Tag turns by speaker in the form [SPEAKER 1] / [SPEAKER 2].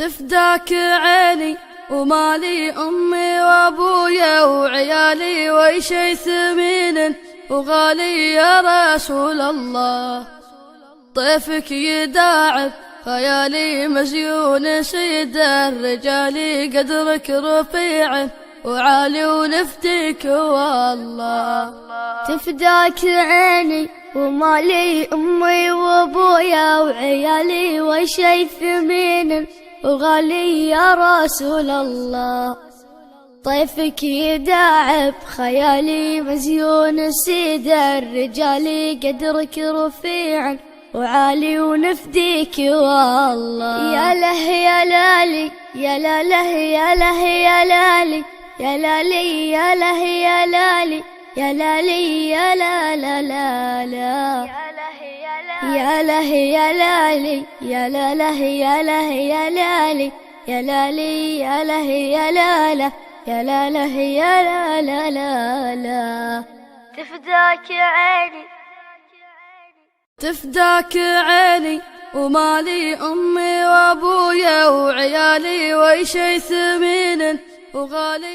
[SPEAKER 1] تفداك عيني ومالي أمي وأبويا وعيالي وشي ثمين وغالي يا رسول الله. طيفك يداعب خيالي مزيون سيد الرجال قدرك رفيع وعالي ونفديك والله.
[SPEAKER 2] تفداك عيني ومالي أمي وأبويا وعيالي وشي ثمين وغالي يا رسول الله. طيفك يداعب خيالي مزيون سيد الرجال قدرك رفيع وعالي ونفديك والله. يا له يا لالي يا لاله يا له يا لالي يا لالي يا له يا لالي يا لالي يا لا لا لا لا يا له يا لالي يا لاله يا له يا لالي يا لالي يا له يا لاله يا لاله يا لا لا لا لا. تفداك عيني
[SPEAKER 1] تفداك عيني ومالي أمي وأبويا وعيالي وشي ثمين وغالي